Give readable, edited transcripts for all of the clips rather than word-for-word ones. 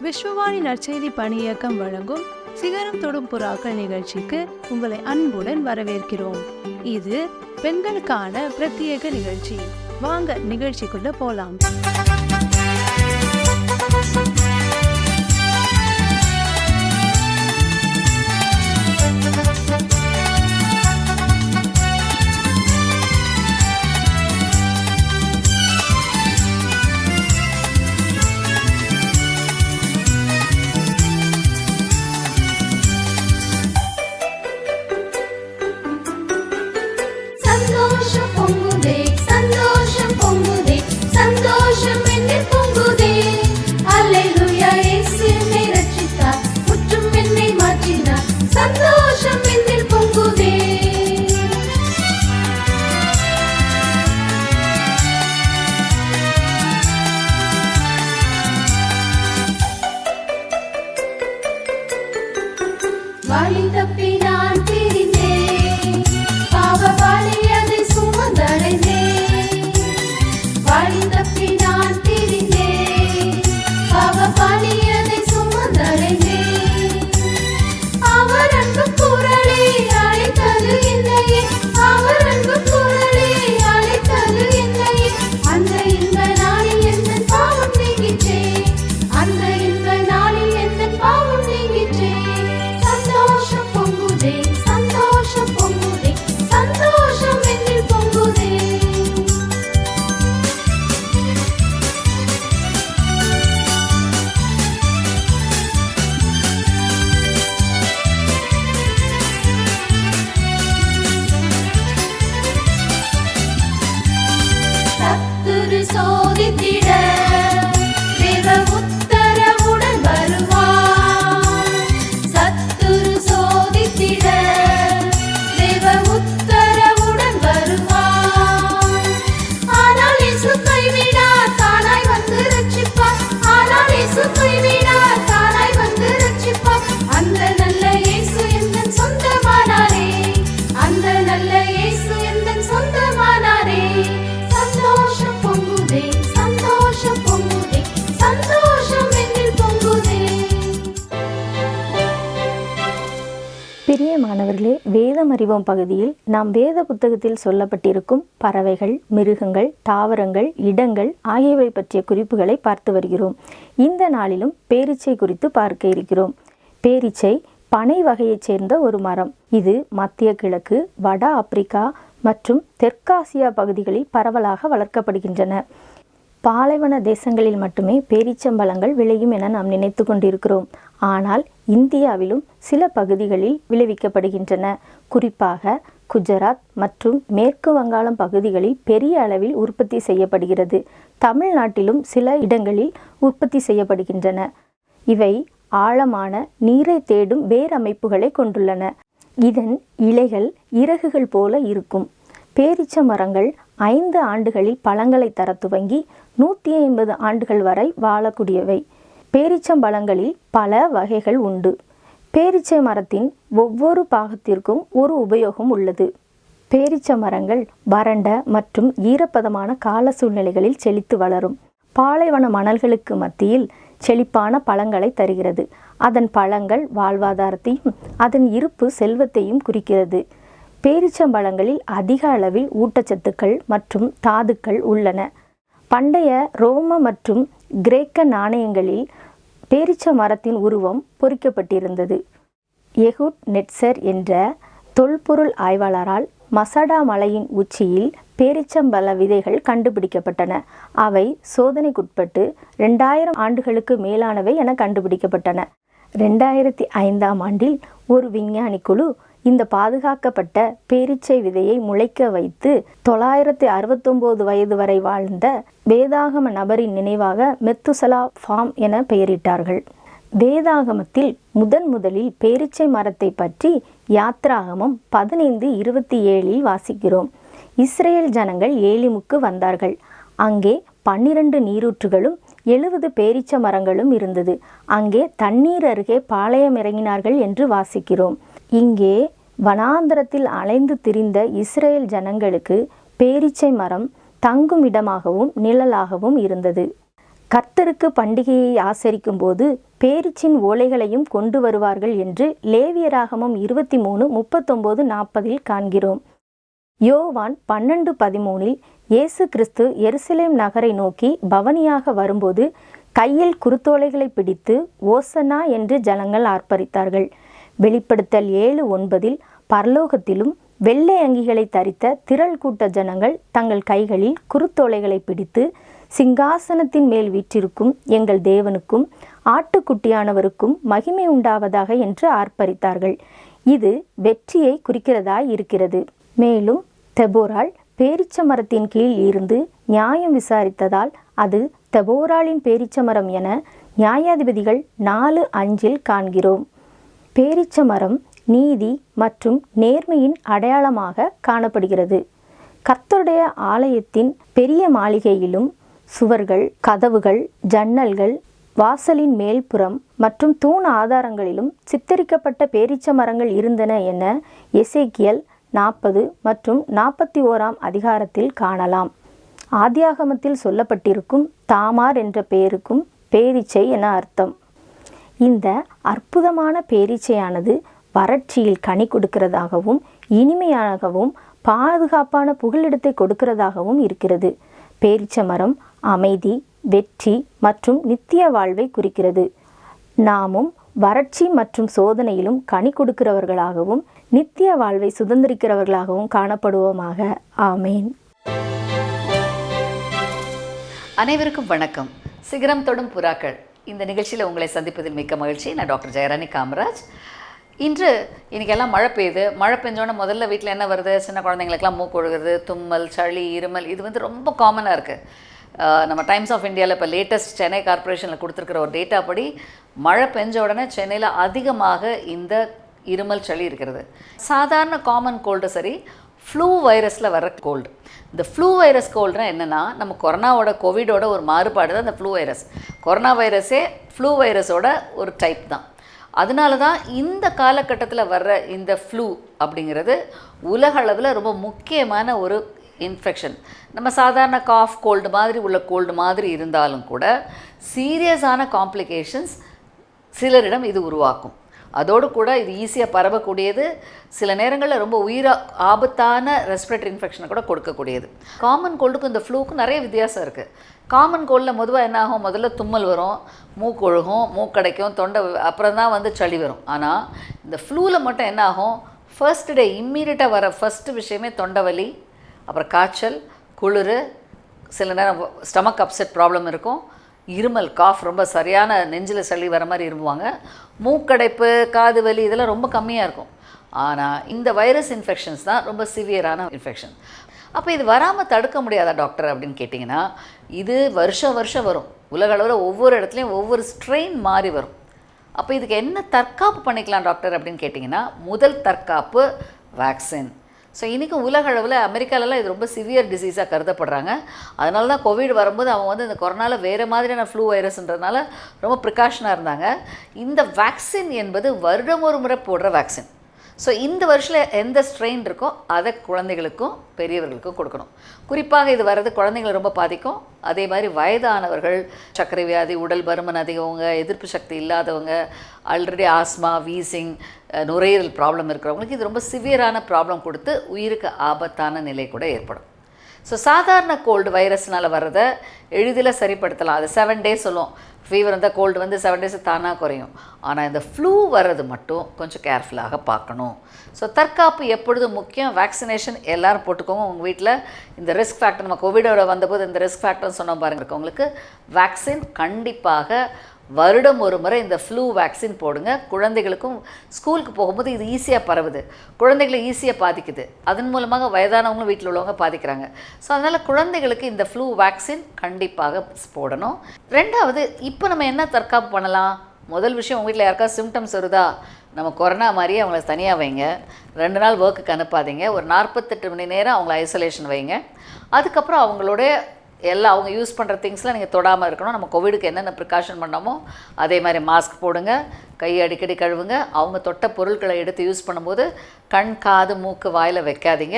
விஸ்வவாணி நற்செய்தி பணி இயக்கம் வழங்கும் சிகரம் தொடும் புறாக்கள் நிகழ்ச்சிக்கு உங்களை அன்புடன் வரவேற்கிறோம். இது பெண்களுக்கான பிரத்யேக நிகழ்ச்சி. வாங்க நிகழ்ச்சிக்குள்ள போலாம். பிரியமானவர்களே, வேதம் அறிவோம் பகுதியில் நாம் வேத புத்தகத்தில் சொல்லப்பட்டிருக்கும் பறவைகள், மிருகங்கள், தாவரங்கள், இடங்கள் ஆகியவை பற்றிய குறிப்புகளை பார்த்து வருகிறோம். இந்த நாளிலும் பேரீச்சை குறித்து பார்க்க இருக்கிறோம். பேரீச்சை பனை வகையைச் சேர்ந்த ஒரு மரம். இது மத்திய கிழக்கு, வட ஆப்பிரிக்கா மற்றும் தெற்காசியா பகுதிகளில் பரவலாக வளர்க்கப்படுகின்றன. பாலைவன தேசங்களில் மட்டுமே பேரீச்சம்பழங்கள் விளையும் என நாம் நினைத்து கொண்டிருக்கிறோம். ஆனால் இந்தியாவிலும் சில பகுதிகளில் விளைவிக்கப்படுகின்றன. குறிப்பாக குஜராத் மற்றும் மேற்கு வங்காளம் பகுதிகளில் பெரிய அளவில் உற்பத்தி செய்யப்படுகிறது. தமிழ்நாட்டிலும் சில இடங்களில் உற்பத்தி செய்யப்படுகின்றன. இவை ஆழமான நீரை தேடும் வேர் அமைப்புகளை கொண்டுள்ளன. இதன் இலைகள் இறகுகள் போல இருக்கும். பேரீச்ச மரங்கள் 5 ஆண்டுகளில் பழங்களை தர துவங்கி 150 ஆண்டுகள் வரை வாழக்கூடியவை. பேரீச்சம்பழங்களில் பல வகைகள் உண்டு. பேரீச்சை மரத்தின் ஒவ்வொரு பாகத்திற்கும் ஒரு உபயோகம் உள்ளது. பேரீச்ச மரங்கள் வறண்ட மற்றும் ஈரப்பதமான கால சூழ்நிலைகளில் செழித்து வளரும். பாலைவன மணல்களுக்கு மத்தியில் செழிப்பான பழங்களை தருகிறது. அதன் பழங்கள் வாழ்வாதாரத்தையும் அதன் இருப்பு செல்வத்தையும் குறிக்கிறது. பேரீச்சம்பழங்களில் அதிக அளவில் ஊட்டச்சத்துக்கள் மற்றும் தாதுக்கள் உள்ளன. பண்டைய ரோம மற்றும் கிரேக்க நாணயங்களில் பேரீச்ச மரத்தின் உருவம் பொறிக்கப்பட்டிருந்தது. எஹூட் நெட்சர் என்ற தொல்பொருள் ஆய்வாளரால் மசடா மலையின் உச்சியில் பேரீச்சம்பழ விதைகள் கண்டுபிடிக்கப்பட்டன. அவை சோதனைக்குட்பட்டு 2000 ஆண்டுகளுக்கு மேலானவை என கண்டுபிடிக்கப்பட்டன. 2005ஆம் ஆண்டில் ஒரு விஞ்ஞானி குழு இந்த பாதுகாக்கப்பட்ட பேரீச்சை விதையை முளைக்க வைத்து 969 வயது வரை வாழ்ந்த வேதாகம நபரின் நினைவாக மெத்துசலா ஃபார்ம் என பெயரிட்டார்கள். வேதாகமத்தில் முதலில் பேரீச்சை மரத்தை பற்றி யாத்ராகமம் 15:27 வாசிக்கிறோம். இஸ்ரேல் ஜனங்கள் ஏலிமுக்கு வந்தார்கள். அங்கே 12 நீரூற்றுகளும் 70 பேரீச்ச மரங்களும் இருந்தது. அங்கே தண்ணீர் அருகே பாளையம் இறங்கினார்கள் என்று வாசிக்கிறோம். இங்கே வனாந்தரத்தில் அலைந்து திரிந்த இஸ்ரேல் ஜனங்களுக்கு பேரீச்சை மரம் தங்கும் இடமாகவும் நிழலாகவும் இருந்தது. கர்த்தருக்கு பண்டிகையை ஆசரிக்கும் போது பேரிச்சின் ஓலைகளையும் கொண்டு வருவார்கள் என்று லேவியராகமம் 23:39-40 காண்கிறோம். யோவான் 12:13 இயேசு கிறிஸ்து எருசலேம் நகரை நோக்கி பவனியாக வரும்போது கையில் குருத்தோலைகளை பிடித்து ஓசன்னா என்று ஜனங்கள் ஆர்ப்பரித்தார்கள். வெளிப்படுத்தல் 7:9 பரலோகத்திலும் வெள்ளை அங்கிகளை தரித்த திரள் கூட்ட ஜனங்கள் தங்கள் கைகளில் குருத்தோலைகளை பிடித்து சிங்காசனத்தின் மேல் வீற்றிருக்கும் எங்கள் தேவனுக்கும் ஆட்டுக்குட்டியானவருக்கும் மகிமை உண்டாவதாக என்று ஆர்ப்பரித்தார்கள். இது வெற்றியை குறிக்கிறதாய் இருக்கிறது. மேலும் தெபோராள் பேரிச்ச மரத்தின் கீழ் இருந்து நியாயம் விசாரித்ததால் அது தெபோராளின் பேரிச்ச மரம் என நியாயாதிபதிகள் 4:5 காண்கிறோம். பேரிச்ச மரம் நீதி மற்றும் நேர்மையின் அடையாளமாக காணப்படுகிறது. கர்த்தருடைய ஆலயத்தின் பெரிய மாளிகையிலும் சுவர்கள், கதவுகள், ஜன்னல்கள், வாசலின் மேல்புறம் மற்றும் தூண் ஆதாரங்களிலும் சித்தரிக்கப்பட்ட பேரிச்ச மரங்கள் இருந்தன என எசேக்கியேல் 40 மற்றும் 41 அதிகாரத்தில் காணலாம். ஆதியாகமத்தில் சொல்லப்பட்டிருக்கும் தாமார் என்ற பெயருக்கும் பேரிச்சை என அர்த்தம். இந்த அற்புதமான பேரிச்சையானது வறட்சியில் கனி கொடுக்கிறதாகவும் இனிமையாகவும் பாதுகாப்பான புகலிடத்தை கொடுக்கிறதாகவும் இருக்கிறது. பேரிச்ச மரம் அமைதி, வெற்றி மற்றும் நித்திய வாழ்வை குறிக்கிறது. நாமும் வறட்சி மற்றும் சோதனையிலும் கனி கொடுக்கிறவர்களாகவும் நித்திய வாழ்வை சுதந்திரிக்கிறவர்களாகவும் காணப்படுவோமாக. ஆமேன். அனைவருக்கும் வணக்கம். சிகரம் தொடும் புறாக்கள் இந்த நிகழ்ச்சியில் உங்களை சந்திப்பதில் மிக்க மகிழ்ச்சி. நான் டாக்டர் ஜெயராணி காமராஜ். இன்றைக்கெல்லாம் மழை பெய்யுது. மழை பெஞ்சோன்னே முதல்ல வீட்டில் என்ன வருது? சின்ன குழந்தைங்களுக்கெல்லாம் மூக்கு ஒழுகுறது, தும்மல், சளி, இருமல். இது ரொம்ப காமனாக இருக்குது. நம்ம டைம்ஸ் ஆஃப் இந்தியாவில் இப்போ லேட்டஸ்ட் சென்னை கார்ப்பரேஷனில் கொடுத்துருக்கிற ஒரு டேட்டா படி மழை பெஞ்ச உடனே சென்னையில் அதிகமாக இந்த இருமல், சளி இருக்கிறது. சாதாரண காமன் கோல்டு சரி, ஃப்ளூ வைரஸில் வர கோல்டு. இந்த ஃப்ளூ வைரஸ் கோல்டுனா என்னென்னா, நம்ம கோவிடோட ஒரு மாறுபாடு தான் இந்த ஃப்ளூ வைரஸ். கொரோனா வைரஸே ஃப்ளூ வைரஸோட ஒரு டைப் தான். அதனால தான் இந்த காலகட்டத்தில் வர்ற இந்த ஃப்ளூ அப்படிங்கிறது உலக அளவில் ரொம்ப முக்கியமான ஒரு இன்ஃபெக்ஷன். நம்ம சாதாரண காஃப் கோல்டு மாதிரி உள்ள கோல்டு மாதிரி இருந்தாலும் கூட சீரியஸான காம்ப்ளிகேஷன்ஸ் சிலரிடம் இது உருவாக்கும். அதோடு கூட இது ஈஸியாக பரவக்கூடியது, சில நேரங்களில் ரொம்ப ஆபத்தான ரெஸ்பிரேட்டரி இன்ஃபெக்ஷனை கூட கொடுக்கக்கூடியது. காமன் கோல்டுக்கும் இந்த ஃப்ளூக்கும் நிறைய வித்தியாசம் இருக்குது. காமன் கோல்டில் பொதுவாக என்ன ஆகும்? முதல்ல தும்மல் வரும், மூக்கு ஒழுகும், மூக்கடைக்கும், தொண்டை, அப்புறம் தான் சளி வரும். ஆனால் இந்த ஃப்ளூவில் மட்டும் என்ன ஆகும்? ஃபர்ஸ்ட் டே இம்மீடியட்டாக வர ஃபஸ்ட்டு விஷயமே தொண்டை வலி, அப்புறம் காய்ச்சல், குளிர், சில நேரம் ஸ்டமக் அப்செட் ப்ராப்ளம் இருக்கும், இருமல், காஃப், ரொம்ப சரியான நெஞ்சில் சளி வர மாதிரி இருமுவாங்க, மூக்கடைப்பு, காது வலி, இதெல்லாம் ரொம்ப கம்மியாக இருக்கும். ஆனால் இந்த வைரஸ் இன்ஃபெக்ஷன்ஸ் தான் ரொம்ப சிவியரான இன்ஃபெக்ஷன். அப்போ இது வராமல் தடுக்க முடியாதா டாக்டர் அப்படின்னு கேட்டிங்கன்னா, இது வருஷம் வரும். உலக அளவில் ஒவ்வொரு இடத்துலையும் ஒவ்வொரு ஸ்ட்ரெயின் மாறி வரும். அப்போ இதுக்கு என்ன தற்காப்பு பண்ணிக்கலாம் டாக்டர் அப்படின்னு கேட்டிங்கன்னா, முதல் தற்காப்பு வேக்சின். ஸோ இன்றைக்கும் உலக அளவில் அமெரிக்காலலாம் இது ரொம்ப சிவியர் டிசீஸாக கருதப்படுறாங்க. அதனால தான் கோவிட் வரும்போது அவங்க இந்த கொரோனாவில் வேறு மாதிரியான ஃப்ளூ வைரஸ்ன்றதுனால ரொம்ப ப்ரிகாஷனாக இருந்தாங்க. இந்த வேக்சின் என்பது வருடம் ஒரு முறை போடுற வேக்சின். ஸோ இந்த வருஷத்தில் எந்த ஸ்ட்ரெயின் இருக்கோ அதை குழந்தைகளுக்கும் பெரியவர்களுக்கும் கொடுக்கணும். குறிப்பாக இது வர்றது குழந்தைங்களை ரொம்ப பாதிக்கும். அதே மாதிரி வயதானவர்கள், சர்க்கரை வியாதி, உடல் பருமன் அதிகவங்க, எதிர்ப்பு சக்தி இல்லாதவங்க, ஆல்ரெடி ஆஸ்மா, வீசிங், நுரையீரல் ப்ராப்ளம் இருக்கிறவங்களுக்கு இது ரொம்ப சிவியரான ப்ராப்ளம் கொடுத்து உயிருக்கு ஆபத்தான நிலை கூட ஏற்படும். ஸோ சாதாரண கோல்டு வைரஸ்னால் வர்றதை எளிதில் சரிப்படுத்தலாம். அது 7 days சொல்லுவோம். ஃபீவர் வந்தால் கோல்டு 7 days தானாக குறையும். ஆனால் இந்த ஃப்ளூ வர்றது மட்டும் கொஞ்சம் கேர்ஃபுல்லாக பார்க்கணும். ஸோ தற்காப்பு எப்பொழுதும் முக்கியம். வேக்சினேஷன் எல்லோரும் போட்டுக்கோங்க. உங்கள் வீட்டில் இந்த ரிஸ்க் ஃபேக்டர், நம்ம கோவிடோட வந்தபோது இந்த ரிஸ்க் ஃபேக்டர்னு சொன்ன பாருங்க, இருக்கவங்களுக்கு வேக்சின் கண்டிப்பாக வருடம் ஒரு முறை இந்த ஃப்ளூ வேக்சின் போடுங்க. குழந்தைகளுக்கும் ஸ்கூலுக்கு போகும்போது இது ஈஸியாக பரவுது, குழந்தைகளை ஈஸியாக பாதிக்குது. அதன் மூலமாக வயதானவங்களும் வீட்டில் உள்ளவங்க பாதிக்கிறாங்க. ஸோ அதனால் குழந்தைகளுக்கு இந்த ஃப்ளூ வேக்சின் கண்டிப்பாக போடணும். ரெண்டாவது, இப்போ நம்ம என்ன தற்காப்பு பண்ணலாம்? முதல் விஷயம், உங்கள் வீட்டில் யாருக்காவது சிம்டம்ஸ் வருதா, நம்ம கொரோனா மாதிரியே அவங்கள தனியாக வைங்க. 2 நாள் ஒர்க்குக்கு அனுப்பாதீங்க. ஒரு 48 மணி நேரம் அவங்கள ஐசோலேஷன் வைங்க. அதுக்கப்புறம் அவங்களுடைய அவங்க யூஸ் பண்ணுற திங்ஸ்லாம் நீங்கள் தொடாமல் இருக்கணும். நம்ம கோவிடுக்கு என்னென்ன ப்ரிகாஷன் பண்ணோமோ அதே மாதிரி மாஸ்க் போடுங்க, கை அடிக்கடி கழுவுங்க. அவங்க தொட்ட பொருட்களை எடுத்து யூஸ் பண்ணும்போது கண், காது, மூக்கு, வாயில் வைக்காதீங்க.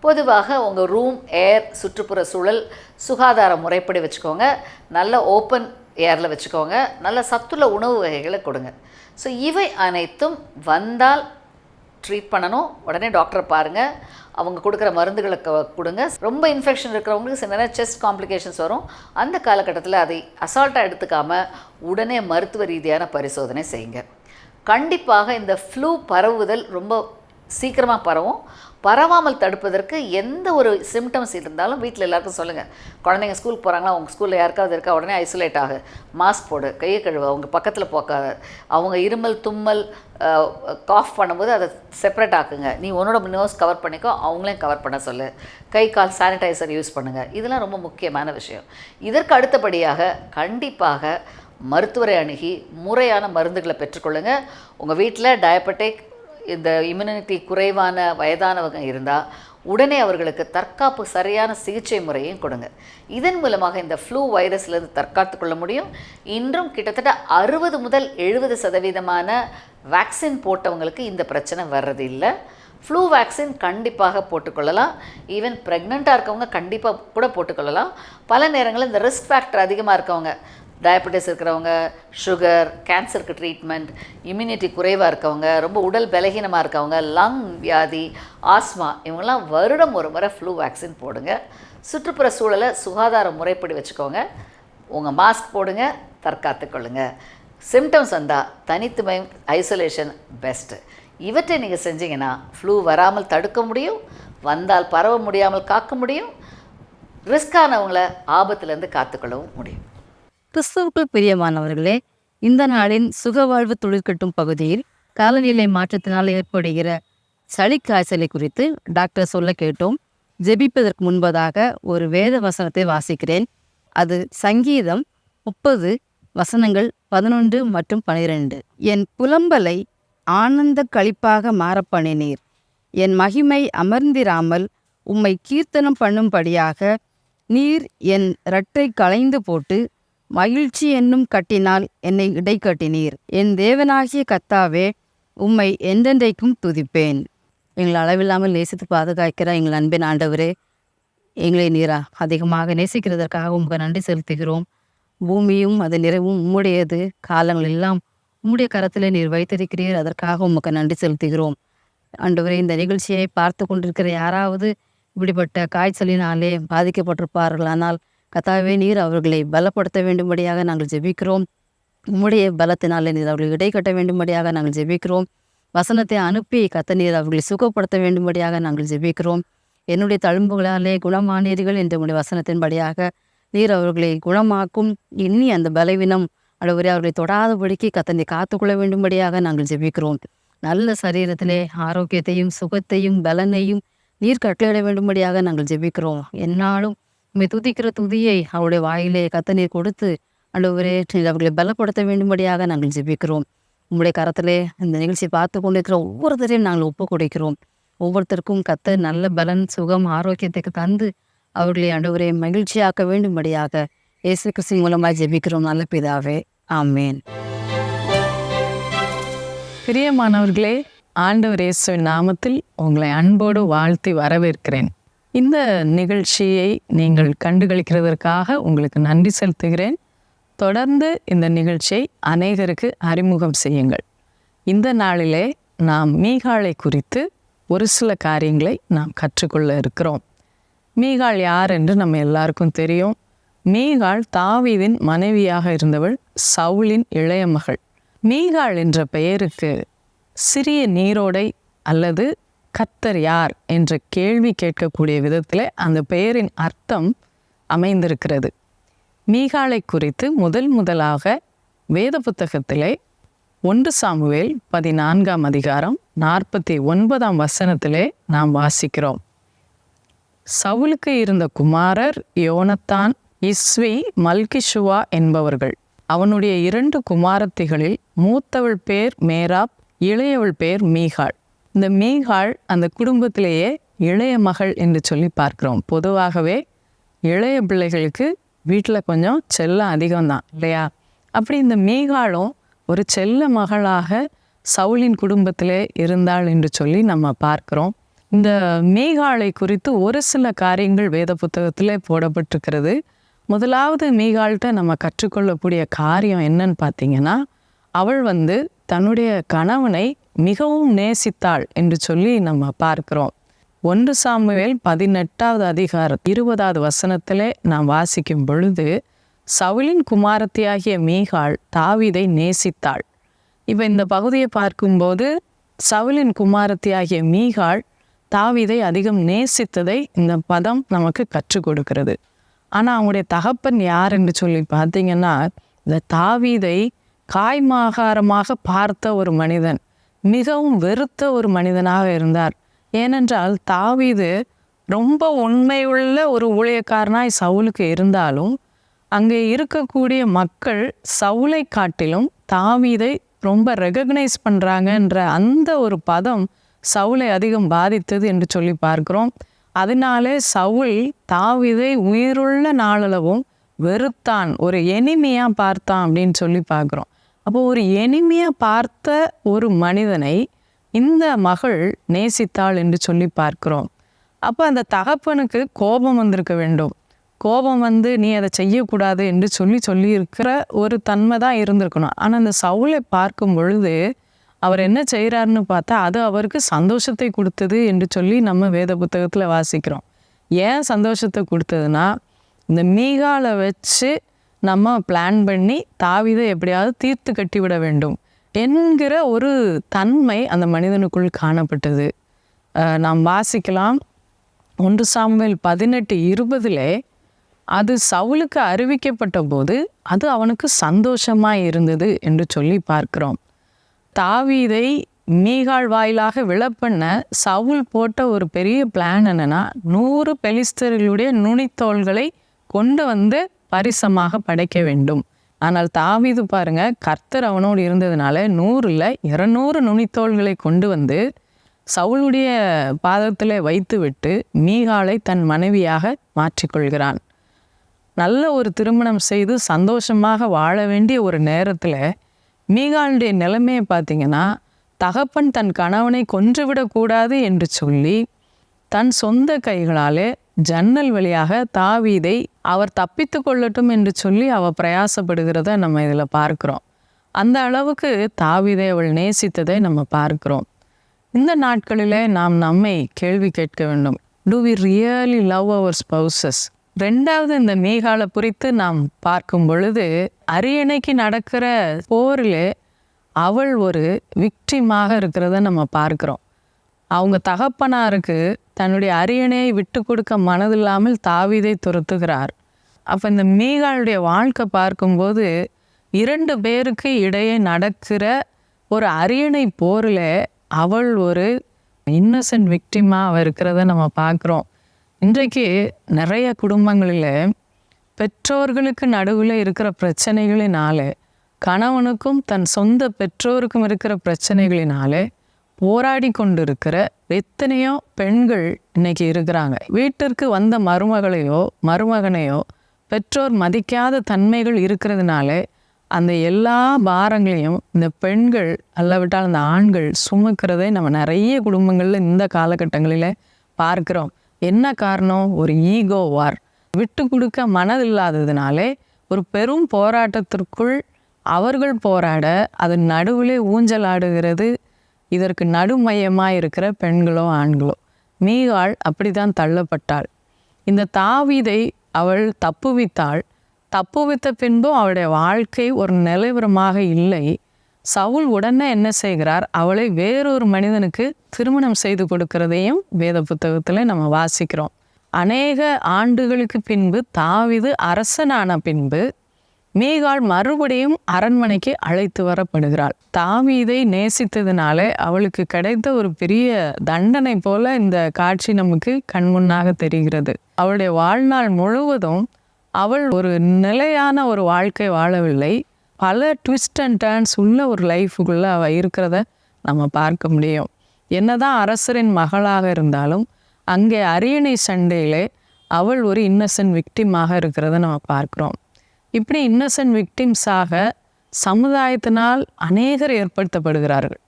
பொதுவாக உங்கள் ரூம், ஏர், சுற்றுப்புற சூழல் சுகாதார முறைப்படி வச்சுக்கோங்க. நல்ல ஓப்பன் ஏரில் வச்சுக்கோங்க. நல்ல சத்துள்ள உணவு வகைகளை கொடுங்க. ஸோ இவை அனைத்தும் வந்தால் ட்ரீட் பண்ணணும். உடனே டாக்டரை பாருங்கள். அவங்க கொடுக்குற மருந்துகளை கொடுங்க. ரொம்ப இன்ஃபெக்ஷன் இருக்கிறவங்களுக்கு சில நேரம் செஸ்ட் காம்ப்ளிகேஷன்ஸ் வரும். அந்த காலகட்டத்தில் அதை அசால்ட்டாக எடுத்துக்காமல் உடனே மருத்துவ ரீதியான பரிசோதனை செய்யுங்க. கண்டிப்பாக இந்த ஃப்ளூ பரவுதல் ரொம்ப சீக்கிரமாக பரவும். பரவாமல் தடுப்பதற்கு எந்த ஒரு சிம்டம்ஸ் இருந்தாலும் வீட்டில் எல்லாருக்கும் சொல்லுங்கள். குழந்தைங்க ஸ்கூலுக்கு போகிறாங்களா, உங்கள் ஸ்கூலில் யாருக்காவது இருக்கா, உடனே ஐசோலேட் ஆகு, மாஸ்க் போடு, கையை கழுவு, அவங்க பக்கத்தில் போக்காத, அவங்க இருமல், தும்மல், காஃப் பண்ணும்போது அதை செப்பரேட் ஆக்குங்க. நீ உன்னோட நோஸ் கவர் பண்ணிக்கோ, அவங்களையும் கவர் பண்ண சொல்லு. கை கால் சானிடைசர் யூஸ் பண்ணுங்கள். இதெல்லாம் ரொம்ப முக்கியமான விஷயம். இதற்கு அடுத்தபடியாக கண்டிப்பாக மருத்துவரை அணுகி முறையான மருந்துகளை பெற்றுக்கொள்ளுங்கள். உங்கள் வீட்டில் டயபெட்டிக், இந்த இம்யூனிட்டி குறைவான வயதானவங்க இருந்தால் உடனே அவர்களுக்கு தற்காப்பு சரியான சிகிச்சை முறையும் கொடுங்க. இதன் மூலமாக இந்த ஃப்ளூ வைரஸ்லேருந்து தற்காத்து கொள்ள முடியும். இன்றும் கிட்டத்தட்ட 60 முதல் 70% வேக்சின் போட்டவங்களுக்கு இந்த பிரச்சனை வர்றது இல்லை. ஃப்ளூ வேக்சின் கண்டிப்பாக போட்டுக்கொள்ளலாம். ஈவன் ப்ரெக்னெண்ட்டாக இருக்கவங்க கண்டிப்பாக கூட போட்டுக்கொள்ளலாம். பல நேரங்களில் இந்த ரிஸ்க் ஃபேக்டர் அதிகமாக இருக்கவங்க, டயபெட்டிஸ் இருக்கிறவங்க, சுகர், கேன்சருக்கு ட்ரீட்மெண்ட், இம்யூனிட்டி குறைவாக இருக்கவங்க, ரொம்ப உடல் பலகீனமாக இருக்கவங்க, லங் வியாதி, ஆஸ்மா, இவங்கெல்லாம் வருடம் ஒரு முறை ஃப்ளூ வேக்சின் போடுங்க. சுற்றுப்புற சூழலை சுகாதார முறைப்படி வச்சுக்கோங்க. உங்கள் மாஸ்க் போடுங்க, தற்காத்துக்கொள்ளுங்க. சிம்டம்ஸ் வந்தால் தனித்துமை, ஐசோலேஷன் பெஸ்ட்டு. இவற்றை நீங்கள் செஞ்சீங்கன்னா ஃப்ளூ வராமல் தடுக்க முடியும். வந்தால் பரவ முடியாமல் காக்க முடியும். ரிஸ்கானவங்களை ஆபத்துலேருந்து காத்துக்கொள்ளவும் முடியும். கிறிஸ்துவுக்குள் பிரியமானவர்களே, இந்த நாளின் சுகவாழ்வு தொழிற்கட்டும் பகுதியில் காலநிலை மாற்றத்தினால் ஏற்படுகிற சளி காய்ச்சலை குறித்து டாக்டர் சொல்ல கேட்டோம். ஜெபிப்பதற்கு முன்பதாக ஒரு வேத வசனத்தை வாசிக்கிறேன். அது சங்கீதம் 30 வசனங்கள் 11 மற்றும் 12. என் புலம்பலை ஆனந்த களிப்பாக மாறப்பண்ணினீர். என் மகிமை அமர்ந்திராமல் உம்மை கீர்த்தனம் பண்ணும்படியாக நீர் என் இரட்டை களைந்து போட்டு மகிழ்ச்சி என்னும் கட்டினால் என்னை இடைக்கட்டினீர். என் தேவனாகிய கர்த்தாவே, உம்மை என்றென்றைக்கும் துதிப்பேன். எங்களை அளவில்லாமல் நேசித்து பாதுகாக்கிற எங்கள் அன்பின் ஆண்டவரே, எங்களை நீரா அதிகமாக நேசிக்கிறதற்காக உங்களுக்கு நன்றி செலுத்துகிறோம். பூமியும் அது நிறைவும் உம்முடையது, காலங்கள் எல்லாம் உம்முடைய கரத்தில் நீர் வைத்திருக்கிறீர். அதற்காக உமக்கு நன்றி செலுத்துகிறோம். ஆண்டவரே, இந்த நிகழ்ச்சியை பார்த்து கொண்டிருக்கிற யாராவது இப்படிப்பட்ட காய்ச்சலினாலே பாதிக்கப்பட்டிருப்பார்களானால் கர்த்தாவே, நீர் அவர்களை பலப்படுத்த வேண்டும்படியாக நாங்கள் ஜெபிக்கிறோம். உம்முடைய பலத்தினாலே நீர் அவர்களை இடைக்கட்ட வேண்டும்படியாக நாங்கள் ஜெபிக்கிறோம். வசனத்தை அனுப்பி நீர் அவர்களை சுகப்படுத்த வேண்டும்படியாக நாங்கள் ஜெபிக்கிறோம். என்னுடைய தழும்புகளாலே குணமானீர்கள் என்ற உடைய வசனத்தின்படியாக நீர் அவர்களை குணமாக்கும். இனி அந்த பலவீனம் ஆண்டவரே அவர்களை தொடாதபடிக்கு நீர் காத்துக்கொள்ள வேண்டும்படியாக நாங்கள் ஜெபிக்கிறோம். நல்ல சரீரத்திலே ஆரோக்கியத்தையும் சுகத்தையும் பலனையும் நீர் கட்டளையிட வேண்டும்படியாக நாங்கள் ஜெபிக்கிறோம். என்னாலும் உம்மை துதிக்கிற துதியை அவருடைய வாயிலே நீர் கொடுத்து ஆண்டவரே அவர்களை பலப்படுத்த வேண்டும்படியாக நாங்கள் ஜெபிக்கிறோம். உம்முடைய கரத்திலே இந்த நிகழ்ச்சியை பார்த்து கொண்டிருக்கிற ஒவ்வொருத்தரையும் நாங்கள் ஒப்பு கொடுக்கிறோம். ஒவ்வொருத்தருக்கும் நல்ல பலன், சுகம், ஆரோக்கியத்துக்கு தந்து அவர்களை ஆண்டவரே மகிழ்ச்சியாக்க வேண்டும்படியாக இயேசு கிறிஸ்துவின் மூலமாக ஜெபிக்கிறோம் நல்ல பிதாவே, ஆமேன். பிரியமானவர்களே, ஆண்டவர் இயேசுவின் நாமத்தில் உங்களை அன்போடு வாழ்த்தி வரவேற்கிறேன். இந்த நிகழ்ச்சியை நீங்கள் கண்டுகளிக்கிறதற்காக உங்களுக்கு நன்றி செலுத்துகிறேன். தொடர்ந்து இந்த நிகழ்ச்சியை அநேகருக்கு அறிமுகம் செய்யுங்கள். இந்த நாளிலே நாம் மீகாளை குறித்து ஒரு சில காரியங்களை நாம் கற்றுக்கொள்ள இருக்கிறோம். மீகாள் யார் என்று நம்ம எல்லாருக்கும் தெரியும். மீகாள் தாவீதின் மனைவியாக இருந்தவள், சவுலின் இளைய மகள். மீகாள் என்ற பெயருக்கு சிறிய நீரோடை அல்லது கர்த்தர் யார் என்ற கேள்வி கேட்கக்கூடிய விதத்தில் அந்த பெயரின் அர்த்தம் அமைந்திருக்கிறது. மீகாளை குறித்து முதலாக வேத புத்தகத்திலே 1 சாமுவேல் 14ஆம் அதிகாரம் 49ஆம் வசனத்திலே நாம் வாசிக்கிறோம். சவுலுக்கு இருந்த குமாரர் யோனத்தான், இஸ்வி, மல்கிஷுவா என்பவர்கள். அவனுடைய 2 குமாரத்திகளில் மூத்தவள் பேர் மேராப், இளையவள் பேர் மீகாள். இந்த மீகாள் அந்த குடும்பத்திலேயே இளைய மகள் என்று சொல்லி பார்க்கிறோம். பொதுவாகவே இளைய பிள்ளைகளுக்கு வீட்டில் கொஞ்சம் செல்லம் அதிகம்தான் இல்லையா? அப்படி இந்த மீகாளும் ஒரு செல்ல மகளாக சவுலின் குடும்பத்திலே இருந்தாள் என்று சொல்லி நம்ம பார்க்கிறோம். இந்த மீகாளை குறித்து ஒரு சில காரியங்கள் வேத புத்தகத்தில் போடப்பட்டிருக்கிறது. முதலாவது மீகாள்கிட்ட நம்ம கற்றுக்கொள்ளக்கூடிய காரியம் என்னன்னு பார்த்தீங்கன்னா, அவள் தன்னுடைய கணவனை மிகவும் நேசித்தாள் என்று சொல்லி நம்ம பார்க்கிறோம். 1 சாமுவேல் 18வது அதிகாரம் 20வது வசனத்திலே நாம் வாசிக்கும் பொழுது, சவுலின் குமாரத்தியாகிய மீகாள் தாவீதை நேசித்தாள். இப்போ இந்த பகுதியை பார்க்கும்போது சவுலின் குமாரத்தியாகிய மீகாள் தாவீதை அதிகம் நேசித்ததை இந்த பதம் நமக்கு கற்றுக் கொடுக்கிறது. ஆனால் அவங்களுடைய தகப்பன் யார் என்று சொல்லி பார்த்தீங்கன்னா, இந்த தாவீதை காய்மாகாரமாக பார்த்த ஒரு மனிதன், மிகவும் வெறுத்த ஒரு மனிதனாக இருந்தார். ஏனென்றால் தாவீது ரொம்ப உண்மையுள்ள ஒரு ஊழியக்காரனாய் சவுலுக்கு இருந்தாலும், அங்கே இருக்கக்கூடிய மக்கள் சவுலை காட்டிலும் தாவீதை ரொம்ப ரெகக்னைஸ் பண்ணுறாங்கன்ற அந்த ஒரு பதம் சவுலை அதிகம் பாதித்தது என்று சொல்லி பார்க்கிறோம். அதனாலே சவுல் தாவீதை உயிருள்ள நாளளவும் வெறுத்தான், ஒரு எனிமையாக பார்த்தான் அப்படின்னு சொல்லி பார்க்குறோம். அப்போ ஒரு எனிமையாக பார்த்த ஒரு மனிதனை இந்த மகள் நேசித்தாள் என்று சொல்லி பார்க்கிறோம். அப்போ அந்த தகப்பனுக்கு கோபம் வந்திருக்க வேண்டும். கோபம் நீ அதை செய்யக்கூடாது என்று சொல்லி இருக்கிற ஒரு தன்மை தான் இருந்திருக்கணும். ஆனால் அந்த சவுலை பார்க்கும் பொழுது அவர் என்ன செய்கிறாருன்னு பார்த்தா, அது அவருக்கு சந்தோஷத்தை கொடுத்தது என்று சொல்லி நம்ம வேத புத்தகத்தில் வாசிக்கிறோம். ஏன் சந்தோஷத்தை கொடுத்ததுன்னா, இந்த மீகாலை வச்சு நம்ம பிளான் பண்ணி தாவீதை எப்படியாவது தீர்த்து கட்டிவிட வேண்டும் என்கிற ஒரு தன்மை அந்த மனிதனுக்குள் காணப்பட்டது. நாம் வாசிக்கலாம் 1 சாமுவேல் 18:20 அது சவுலுக்கு அறிவிக்கப்பட்ட போது அது அவனுக்கு சந்தோஷமாக இருந்தது என்று சொல்லி பார்க்கிறோம். தாவீதை மீகாள் வாயிலாக விழப்பண்ண சவுல் போட்ட ஒரு பெரிய பிளான் என்னன்னா, 100 பெலிஸ்தர்களுடைய நுனித்தோள்களை கொண்டு பரிசமாக படைக்க வேண்டும். ஆனால் தாவீது பாருங்க, கர்த்தர் அவனோடு இருந்ததுனால 100 இல்லை 200 நுனித்தோள்களை கொண்டு சவுளுடைய பாதத்தில் வைத்துவிட்டு மீகாளை தன் மனைவியாக மாற்றிக்கொள்கிறான். நல்ல ஒரு திருமணம் செய்து சந்தோஷமாக வாழ வேண்டிய ஒரு நேரத்தில் மீகாளுடைய நிலைமையை பார்த்தீங்கன்னா, தகப்பன் தன் கணவனை கொன்றுவிடக்கூடாது என்று சொல்லி தன் சொந்த கைகளாலே ஜன்னல் வழியாக தாவீதை அவர் தப்பித்து கொள்ளட்டும் என்று சொல்லி அவள் பிரயாசப்படுகிறத நம்ம இதில் பார்க்குறோம். அந்த அளவுக்கு தாவீதை அவள் நேசித்ததை நம்ம பார்க்குறோம். இந்த நாட்களில் நாம் நம்மை கேள்வி கேட்க வேண்டும், do we really love our spouses? 2வது இந்த மீகாலை குறித்து நாம் பார்க்கும் பொழுது, அரியணைக்கு நடக்கிற போரில் அவள் ஒரு விக்டிமாக இருக்கிறத நம்ம பார்க்குறோம். அவங்க தகப்பனாருக்கு தன்னுடைய அரியணையை விட்டு கொடுக்க மனதில்லாமல் தாவீதை துரத்துகிறார். அப்போ இந்த மீகாளுடைய வாழ்க்கை பார்க்கும்போது 2 பேருக்கு இடையே நடக்கிற ஒரு அரியணை போரில் அவள் ஒரு இன்னசென்ட் விக்டிமாக அவள் இருக்கிறத நம்ம பார்க்குறோம். இன்றைக்கு நிறைய குடும்பங்களில் பெற்றோர்களுக்கு நடுவில் இருக்கிற பிரச்சனைகளினால, கணவனுக்கும் தன் சொந்த பெற்றோருக்கும் இருக்கிற பிரச்சனைகளினால போராடி கொண்டு இருக்கிற எத்தனையோ பெண்கள் இன்னைக்கு இருக்கிறாங்க. வீட்டிற்கு வந்த மருமகனையோ பெற்றோர் மதிக்காத தன்மைகள் இருக்கிறதுனால அந்த எல்லா பாரங்களையும் இந்த பெண்கள் அல்லவிட்டால் அந்த ஆண்கள் சுமக்கிறதை நம்ம நிறைய குடும்பங்களில் இந்த காலகட்டங்களில் பார்க்குறோம். என்ன காரணம்? ஒரு ஈகோ வார். விட்டு கொடுக்க மனதில்லாததுனாலே ஒரு பெரும் போராட்டத்திற்குள் அவர்கள் போராட அதன் நடுவிலே ஊஞ்சல் ஆடுகிறது. இதற்கு நடுமையமாக இருக்கிற பெண்களோ ஆண்களோ. மீகாள் அப்படி தான் தள்ளப்பட்டாள். இந்த தாவீதை அவள் தப்புவித்த பின்பும் அவளுடைய வாழ்க்கை ஒரு நிலைவரமாக இல்லை. சவுல் உடனே என்ன செய்கிறார்? அவளை வேறொரு மனிதனுக்கு திருமணம் செய்து கொடுக்கிறதையும் வேத புத்தகத்தில் நம்ம வாசிக்கிறோம். அநேக ஆண்டுகளுக்கு பின்பு தாவீது அரசனான பின்பு மீகாள் மறுபடியும் அரண்மனைக்கு அழைத்து வரப்படுகிறாள். தாவீதை நேசித்ததுனால அவளுக்கு கிடைத்த ஒரு பெரிய தண்டனை போல இந்த காட்சி நமக்கு கண்முன்னாக தெரிகிறது. அவளுடைய வாழ்நாள் முழுவதும் அவள் ஒரு நிலையான ஒரு வாழ்க்கை வாழவில்லை. பல ட்விஸ்ட் அண்ட் டர்ன்ஸ் உள்ள ஒரு லைஃபுக்குள்ளே அவள் இருக்கிறத நம்ம பார்க்க முடியும். என்னதான் அரசரின் மகளாக இருந்தாலும் அங்கே அரியணை சண்டையிலே அவள் ஒரு இன்னசென்ட் விக்டிமாக இருக்கிறத நம்ம பார்க்குறோம். இப்படி இன்னசென்ட் விக்டிம்ஸாக சமுதாயத்தினால் அநேகர் ஏற்படுத்தப்படுகிறார்கள்.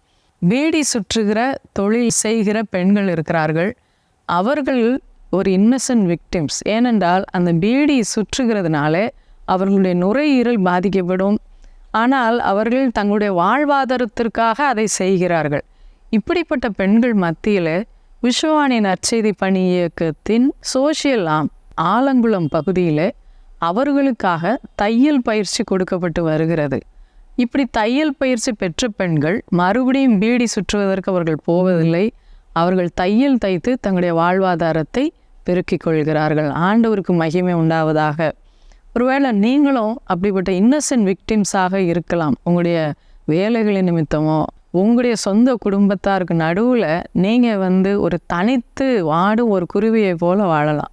பீடி சுற்றுகிற தொழில் செய்கிற பெண்கள் இருக்கிறார்கள். அவர்கள் ஒரு இன்னசென்ட் விக்டிம்ஸ். ஏனென்றால் அந்த பீடி சுற்றுகிறதுனால அவர்களுடைய நுரையீரல் பாதிக்கப்படும். ஆனால் அவர்கள் தங்களுடைய வாழ்வாதாரத்திற்காக அதை செய்கிறார்கள். இப்படிப்பட்ட பெண்கள் மத்தியில் விஸ்வவாணி நற்செய்தி பணி இயக்கத்தின் சோஷியல் ஆலங்குளம் பகுதியில் அவர்களுக்காக தையல் பயிற்சி கொடுக்கப்பட்டு வருகிறது. இப்படி தையல் பயிற்சி பெற்ற பெண்கள் மறுபடியும் பீடி சுற்றுவதற்கு அவர்கள் போவதில்லை. அவர்கள் தையல் தைத்து தங்களுடைய வாழ்வாதாரத்தை பெருக்கிக் கொள்கிறார்கள். ஆண்டவருக்கு மகிமை உண்டாவதாக. ஒருவேளை நீங்களும் அப்படிப்பட்ட இன்னசென்ட் விக்டிம்ஸாக இருக்கலாம். உங்களுடைய வேலைகளின் நிமித்தமோ உங்களுடைய சொந்த குடும்பத்தாருக்கு நடுவில் நீங்கள் ஒரு தனித்து வாடும் ஒரு குருவியை போல வாழலாம்.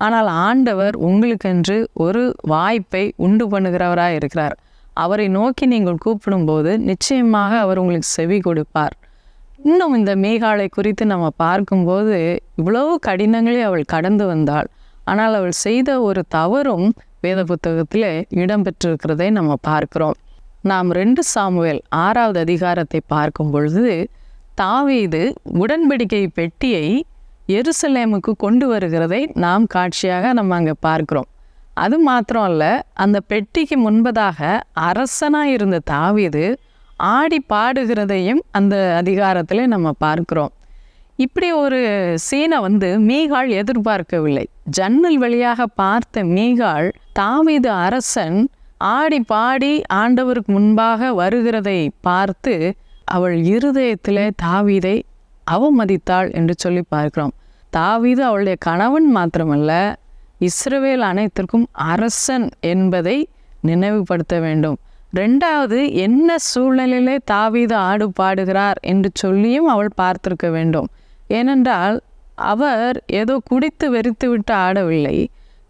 ஆனால் ஆண்டவர் உங்களுக்கென்று ஒரு வாய்ப்பை உண்டு பண்ணுகிறவராக இருக்கிறார். அவரை நோக்கி நீங்கள் கூப்பிடும்போது நிச்சயமாக அவர் உங்களுக்கு செவி கொடுப்பார். இன்னும் இந்த மீகாளை குறித்து நம்ம பார்க்கும்போது இவ்வளவு கடினங்களே அவள் கடந்து வந்தாள். ஆனால் அவள் செய்த ஒரு தவறும் வேத புத்தகத்தில் இடம்பெற்றிருக்கிறதை நம்ம பார்க்கிறோம். நாம் 2 சாமுவேல் 6வது அதிகாரத்தை பார்க்கும் பொழுது தாவீது உடன்படிக்கை பெட்டியை எருசலேமுக்கு கொண்டு வருகிறதை நாம் காட்சியாக நம்ம அங்கே பார்க்கிறோம். அது மாத்திரம் அல்ல, அந்த பெட்டிக்கு முன்பதாக அரசனாக இருந்த தாவீது ஆடி பாடுகிறதையும் அந்த அதிகாரத்தில் நம்ம பார்க்கிறோம். இப்படி ஒரு சீனை மீகாள் எதிர்பார்க்கவில்லை. ஜன்னல் வழியாக பார்த்த மீகாள் தாவீது அரசன் ஆடி பாடி ஆண்டவருக்கு முன்பாக வருகிறதை பார்த்து அவள் இருதயத்திலே தாவீதை அவமதித்தாள் என்று சொல்லி பார்க்கிறோம். தாவீது அவளுடைய கணவன் மாத்திரமல்ல, இஸ்ரவேல் அனைத்திற்கும் அரசன் என்பதை நினைவுபடுத்த வேண்டும். 2வது, என்ன சூழ்நிலையிலே தாவீது ஆடு பாடுகிறார் என்று சொல்லியும் அவள் பார்த்திருக்க வேண்டும். ஏனென்றால் அவர் ஏதோ குடித்து வெறித்து விட்டு ஆடவில்லை.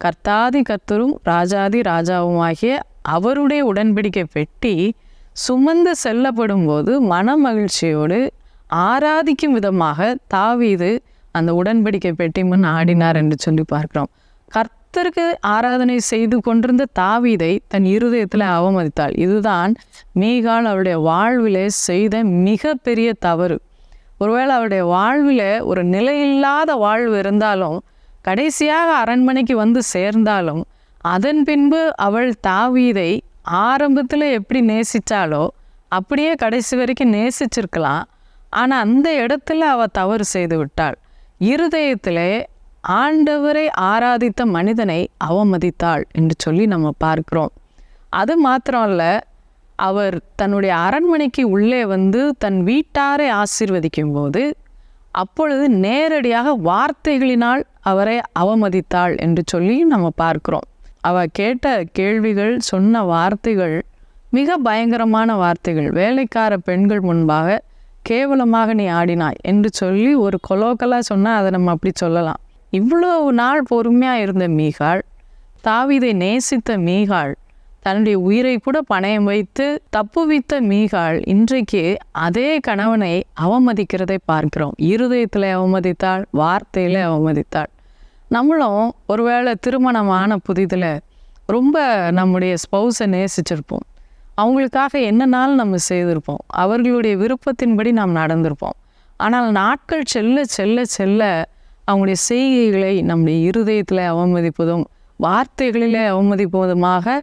கர்த்தாதி கர்த்தரும் ராஜாதி ராஜாவுமாகிய அவருடைய உடன்படிக்கை பெட்டி சுமந்து செல்லப்படும் போது மன மகிழ்ச்சியோடு ஆராதிக்கும் விதமாக தாவீது அந்த உடன்படிக்கை பெட்டி முன் ஆடினார் என்று சொல்லி பார்க்கிறோம். கர்த்தருக்கு ஆராதனை செய்து கொண்டிருந்த தாவீதை தன் இருதயத்தில் அவமதித்தாள். இதுதான் மீகாள் அவருடைய வாழ்விலே செய்த மிக பெரிய தவறு. ஒருவேளை அவருடைய வாழ்வில் ஒரு நிலையில்லாத வாழ்வு இருந்தாலும், கடைசியாக அரண்மனைக்கு சேர்ந்தாலும், அதன் பின்பு அவள் தாவீதை ஆரம்பத்தில் எப்படி நேசித்தாலோ அப்படியே கடைசி வரைக்கும் நேசிச்சிருக்கலாம். ஆனால் அந்த இடத்துல அவள் தவறு செய்து விட்டாள். இருதயத்திலே ஆண்டவரை ஆராதித்த மனிதனை அவமதித்தாள் என்று சொல்லி நம்ம பார்க்கிறோம். அது மாத்திரம் அல்ல, அவர் தன்னுடைய அரண்மனைக்கு உள்ளே தன் வீட்டாரை ஆசீர்வதிக்கும் போது அப்பொழுது நேரடியாக வார்த்தைகளினால் அவரை அவமதித்தாள் என்று சொல்லி நம்ம பார்க்கிறோம். அவள் கேட்ட கேள்விகள், சொன்ன வார்த்தைகள் மிக பயங்கரமான வார்த்தைகள். வேலைக்கார பெண்கள் முன்பாக கேவலமாக நீ ஆடினாய் என்று சொல்லி ஒரு கொலோக்கலாக சொன்னால் அதை நம்ம அப்படி சொல்லலாம். இவ்வளவு நாள் பொறுமையாக இருந்த மீகாள், தாவீதை நேசித்த மீகாள், தன்னுடைய உயிரை கூட பணயம் வைத்து தப்புவித்த மீகாள் இன்றைக்கு அதே கணவனை அவமதிக்கிறதை பார்க்கிறோம். இருதயத்தில் அவமதித்தாள், வார்த்தையில் அவமதித்தாள். நம்மளும் ஒருவேளை திருமணமான புதிதில் ரொம்ப நம்முடைய ஸ்பௌஸை நேசிச்சிருப்போம். அவங்களுக்காக என்னன்னாலும் நம்ம செய்திருப்போம். அவர்களுடைய விருப்பத்தின்படி நாம் நடந்திருப்போம். ஆனால் நாட்கள் செல்ல செல்ல செல்ல அவங்களுடைய செய்கைகளை நம்முடைய இருதயத்தில் அவமதிப்பதும் வார்த்தைகளிலே அவமதிப்பதுமாக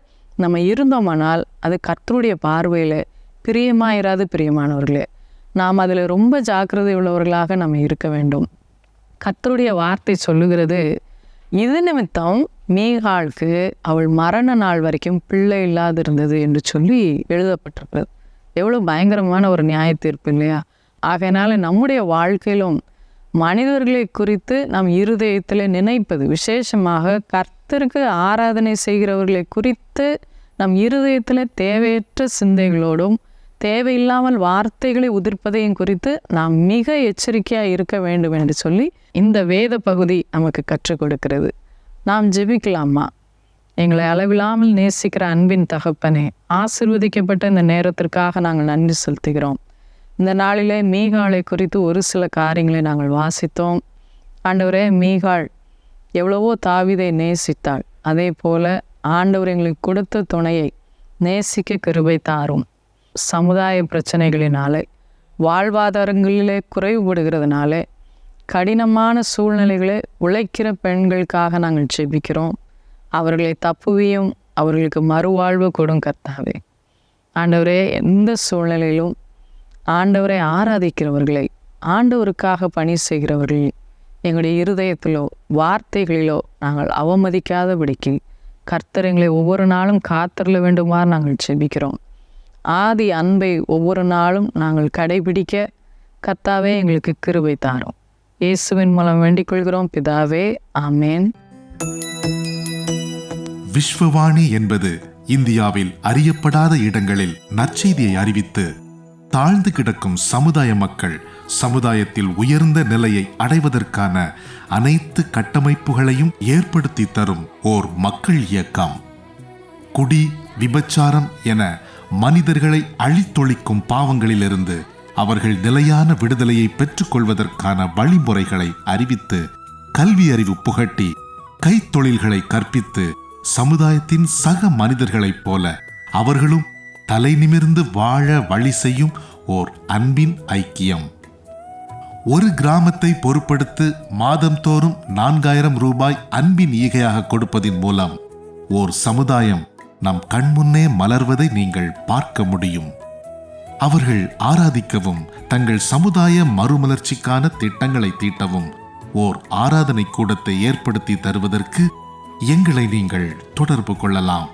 நம்ம இருந்தோமானால் அது கர்த்தருடைய பார்வையில் பிரியமாயிராது. பிரியமானவர்களே, நாம் அதில் ரொம்ப ஜாக்கிரதை உள்ளவர்களாக நம்ம இருக்க வேண்டும். கர்த்தருடைய வார்த்தை சொல்லுகிறது, இது நிமித்தம் மீகாளுக்கு அவள் மரண நாள் வரைக்கும் பிள்ளை இல்லாது இருந்தது என்று சொல்லி எழுதப்பட்டிருக்கிறது. எவ்வளோ பயங்கரமான ஒரு நியாய தீர்ப்பு இல்லையா? ஆகையினால நம்முடைய வாழ்க்கையிலும் மனிதர்களை குறித்து நம் இருதயத்தில் நினைப்பது, விசேஷமாக கர்த்தருக்கு ஆராதனை செய்கிறவர்களை குறித்து நம் இருதயத்தில் தேவையற்ற சிந்தைகளோடும் தேவையில்லாமல் வார்த்தைகளை உதிர்ப்பதையும் குறித்து நாம் மிக எச்சரிக்கையாக இருக்க வேண்டும் என்று சொல்லி இந்த வேத பகுதி நமக்கு கற்றுக் கொடுக்கிறது. நாம் ஜெபிக்கலாமா? எங்களை அளவில்லாமல் நேசிக்கிற அன்பின் தகப்பனே, ஆசீர்வதிக்கப்பட்ட இந்த நேரத்திற்காக நாங்கள் நன்றி செலுத்துகிறோம். இந்த நாளிலே மீகாளை குறித்து ஒரு சில காரியங்களை நாங்கள் வாசித்தோம். ஆண்டவரே, மீகாள் எவ்வளவோ தாவீதை நேசித்தாள். அதே போல் ஆண்டவர் எங்களுக்கு கொடுத்த துணையை நேசிக்க கிருபை தாரும். சமுதாய பிரச்சனைகளினாலே, வாழ்வாதாரங்களிலே குறைவுபடுகிறதுனால கடினமான சூழ்நிலைகளை உழைக்கிற பெண்களுக்காக நாங்கள் ஜெபிக்கிறோம். அவர்களை தப்புவியும், அவர்களுக்கு மறுவாழ்வு கொடும் கர்த்தாவே. ஆண்டவரே, எந்த சூழ்நிலையிலும் ஆண்டவரை ஆராதிக்கிறவர்களை, ஆண்டவருக்காக பணி செய்கிறவர்கள் எங்களுடைய இருதயத்திலோ வார்த்தைகளிலோ நாங்கள் அவமதிக்காதபடிக்கு கர்த்தர் எங்களை ஒவ்வொரு நாளும் காத்தருள வேண்டுமாறு நாங்கள் ஜெபிக்கிறோம். ஆதி அன்பை ஒவ்வொரு நாளும் நாங்கள் கடைபிடிக்க கர்த்தாவே எங்களுக்கு கிருபை தாரும். இயேசுவின் மூலம் வேண்டிக் கொள்கிறோம் பிதாவே, ஆமேன். விஸ்வவாணி என்பது இந்தியாவில் அறியப்படாத இடங்களில் நற்செய்தியை அறிவித்து தாழ்ந்து கிடக்கும் சமுதாய மக்கள் சமுதாயத்தில் உயர்ந்த நிலையை அடைவதற்கான அனைத்து கட்டமைப்புகளையும் ஏற்படுத்தி தரும் ஓர் மக்கள் இயக்கம். குடி, விபச்சாரம் என மனிதர்களை அழித்தொழிக்கும் பாவங்களிலிருந்து அவர்கள் நிலையான விடுதலையை பெற்றுக்கொள்வதற்கான வழிமுறைகளை அறிவித்து, கல்வி அறிவு புகட்டி, கைத்தொழில்களை கற்பித்து, சமுதாயத்தின் சக மனிதர்களைப் போல அவர்களும் தலை நிமிர்ந்து வாழ வழி செய்யும் ஓர் அன்பின் ஐக்கியம். ஒரு கிராமத்தை பொறுப்படுத்து மாதந்தோறும் 4000 ரூபாய் அன்பின் ஈகையாக கொடுப்பதின் மூலம் ஓர் சமுதாயம் நம் கண்முன்னே மலர்வதை நீங்கள் பார்க்க முடியும். அவர்கள் ஆராதிக்கவும், தங்கள் சமுதாய மறுமலர்ச்சிக்கான திட்டங்களை தீட்டவும் ஓர் ஆராதனை கூடத்தை ஏற்படுத்தி தருவதற்கு எங்களை நீங்கள் தொடர்பு கொள்ளலாம்.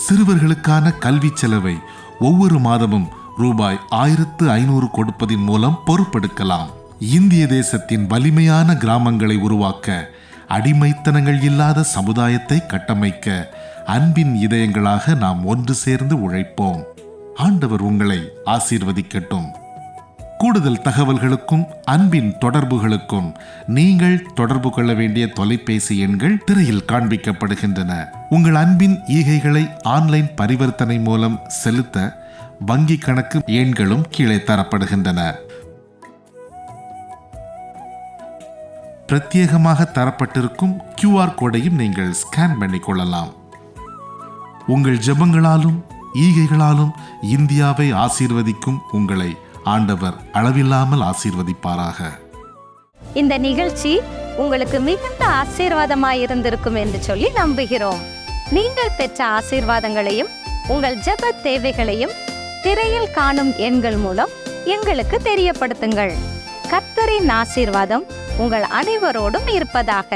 சிறுவர்களுக்கான கல்வி செலவை ஒவ்வொரு மாதமும் ரூபாய் 1500 கொடுப்பதின் மூலம் பொறுப்பெடுக்கலாம். இந்திய தேசத்தின் வலிமையான கிராமங்களை உருவாக்க, அடிமைத்தனங்கள் இல்லாத சமுதாயத்தை கட்டமைக்க அன்பின் இதயங்களாக நாம் ஒன்று சேர்ந்து உழைப்போம். ஆண்டவர் உங்களை ஆசீர்வதிக்கட்டும். கூடுதல் தகவல்களுக்கும் அன்பின் தொடர்புகளுக்கும் நீங்கள் தொடர்பு கொள்ள வேண்டிய தொலைபேசி எண்கள் திரையில் காண்பிக்கப்படுகின்றன. உங்கள் அன்பின் ஈகைகளை ஆன்லைன் பரிவர்த்தனை மூலம் செலுத்த வங்கி கணக்கு எண்களும் கீழே தரப்படுகின்றன. பிரத்யேகமாக தரப்பட்டிருக்கும் QR கோடையும் நீங்கள் ஸ்கேன் பண்ணி கொள்ளலாம். உங்கள் ஜெபங்களாலும் ஈகைகளாலும் இந்தியாவை ஆசீர்வதிக்கும் உங்களை ஆண்டவர் அளவில்லாமல் ஆசீர்வதிப்பாராக. இந்த நிகழ்ச்சி உங்களுக்கு மிகுந்த ஆசீர்வாதமாய் இருந்திருக்கும் என்று சொல்லி நம்புகிறோம். நீங்கள் பெற்ற ஆசீர்வாதங்களையும் உங்கள் ஜெப தேவைகளையும் திரையில் காணும் எண்கள் மூலம் எங்களுக்கு தெரியப்படுத்துங்கள். கர்த்தரின் ஆசீர்வாதம் உங்கள் அனைவரோடும் இருப்பதாக.